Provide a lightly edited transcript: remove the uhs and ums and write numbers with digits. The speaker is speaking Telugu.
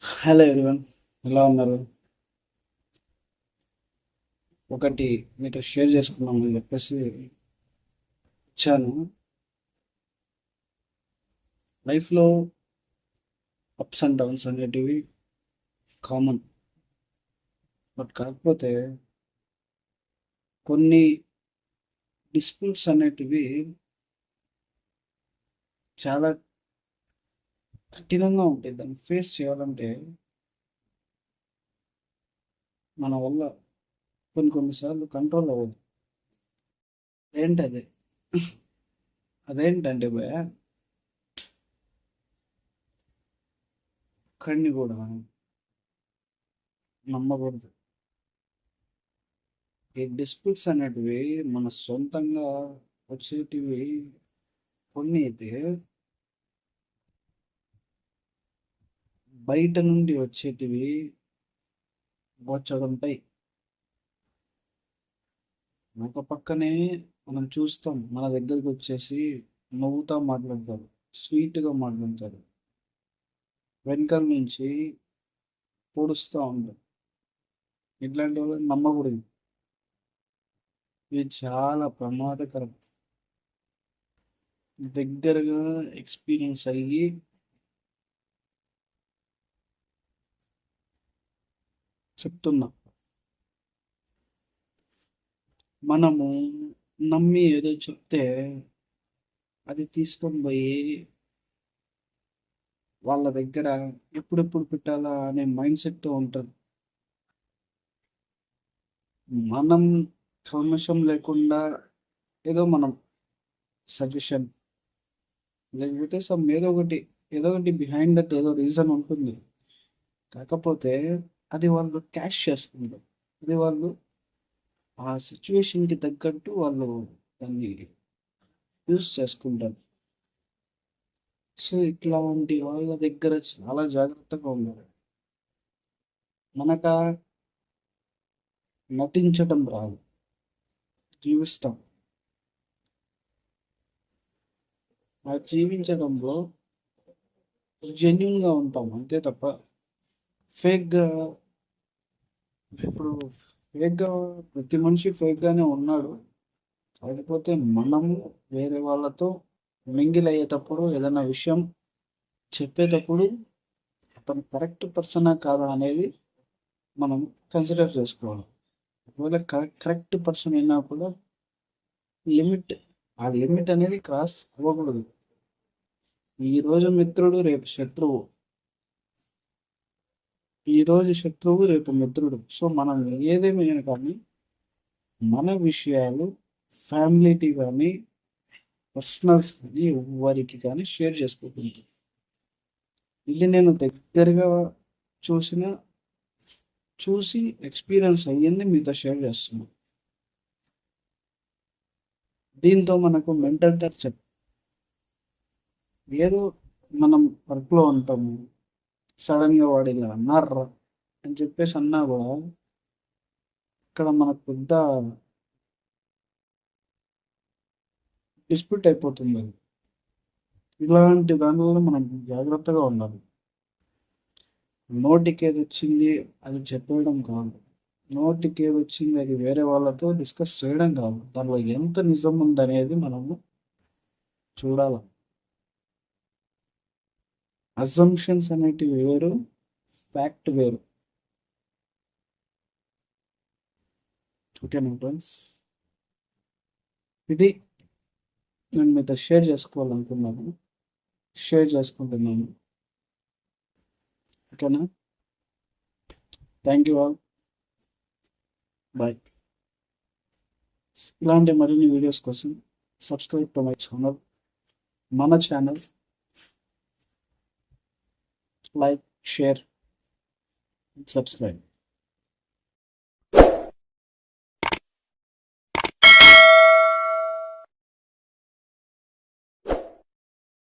హలో ఎవ్రీవన్, ఎలా ఉన్నారు? ఒకటి మీతో షేర్ చేసుకుందామని చెప్పేసి వచ్చాను. లైఫ్లో అప్స్ అండ్ డౌన్స్ అనేటివి కామన్. బట్ కాకపోతే కొన్ని డిస్ప్యూట్స్ అనేటివి చాలా కఠినంగా ఉంటాయి. దాన్ని ఫేస్ చేయాలంటే మన వల్ల కొన్నిసార్లు కంట్రోల్ అవ్వదు. ఏంటది? అదేంటంటే భయ, ఒక్కడిని కూడా నమ్మకూడదు. ఈ డిస్ప్యూట్స్ అనేటివి మన సొంతంగా వచ్చేటివి కొన్ని అయితే, బయట నుండి వచ్చేటివి బోచ్చడుంటాయి. ఒక పక్కనే మనం చూస్తాం, మన దగ్గరికి వచ్చేసి నవ్వుతా మాట్లాడతారు, స్వీట్గా మాట్లాడతారు. వెనకాల నుంచి పొడుస్తూ ఉంటారు. ఇట్లాంటి వాళ్ళని నమ్మకూడదు. ఇది చాలా ప్రమాదకరం. దగ్గరగా ఎక్స్పీరియన్స్ అయ్యి చెప్తున్నా. మనము నమ్మి ఏదో చెప్తే అది తీసుకొని పోయి వాళ్ళ దగ్గర ఎప్పుడెప్పుడు పెట్టాలా అనే మైండ్ సెట్తో ఉంటారు. మనం కల్మషం లేకుండా ఏదో మనం సజెషన్, లేకపోతే ఏదో ఒకటి బిహైండ్ దట్ ఏదో రీజన్ ఉంటుంది. కాకపోతే అది వాళ్ళు క్యాష్ చేసుకుంటారు. అది వాళ్ళు ఆ సిచ్యువేషన్కి తగ్గట్టు వాళ్ళు దాన్ని యూస్ చేసుకుంటారు. సో ఇట్లాంటి వాళ్ళ దగ్గర చాలా జాగ్రత్తగా ఉండాలి. మనక నటించటం రాదు, జీవిస్తాం. ఆ జీవించడంలో జెన్యున్గా ఉంటాం అంతే తప్ప ఫేక్గా. ఇప్పుడు ఫేక్గా ప్రతి మనిషి ఫేక్గానే ఉన్నాడు. కాకపోతే మనము వేరే వాళ్ళతో మింగిల్ అయ్యేటప్పుడు ఏదైనా విషయం చెప్పేటప్పుడు అతను కరెక్ట్ పర్సనా కాదా అనేది మనం కన్సిడర్ చేసుకోవాలి. ఒకవేళ కరెక్ట్ పర్సన్ అయినా కూడా లిమిట్, ఆ లిమిట్ అనేది క్రాస్ అవ్వకూడదు. ఈరోజు మిత్రుడు రేపు శత్రువు, ఈరోజు శత్రువు రేపు మిత్రుడు. సో మనం ఏదేమైనా కానీ మన విషయాలు ఫ్యామిలీకి కానీ పర్సనల్స్ కానీ ఎవరికి కానీ షేర్ చేసుకోకూడదు. ఇది నేను దగ్గరగా చూసిన చూసి ఎక్స్పీరియన్స్ అయ్యింది మీతో షేర్ చేస్తున్నాను. దీంతో మనకు మెంటల్ టార్చర్. ఏదో మనం వర్క్లో ఉంటాము, సడన్గా వాడు ఇలా అన్నారా అని చెప్పేసి అన్నా కూడా ఇక్కడ మనకు పెద్ద డిస్ప్యూట్ అయిపోతుంది. అది ఇలాంటి దానివల్ల మనం జాగ్రత్తగా ఉండాలి. నోటికి ఏది వచ్చింది అది చెప్పడం కాదు, నోటికి ఏది వచ్చింది అది వేరే వాళ్ళతో డిస్కస్ చేయడం కాదు. దానిలో ఎంత నిజం ఉందనేది మనము చూడాలి. అజంప్షన్స్ అనేటివి వేరు, ఫ్యాక్ట్ వేరు. ఓకేనా ఫ్రెండ్స్? ఇది నేను మీతో షేర్ చేసుకుంటున్నాను. ఓకేనా? Thank you all. బాయ్. ఇలాంటి మరిన్ని వీడియోస్ కోసం సబ్స్క్రైబ్ టు మై ఛానల్. మన ఛానల్ లైక్, షేర్, సబ్స్క్రైబ్.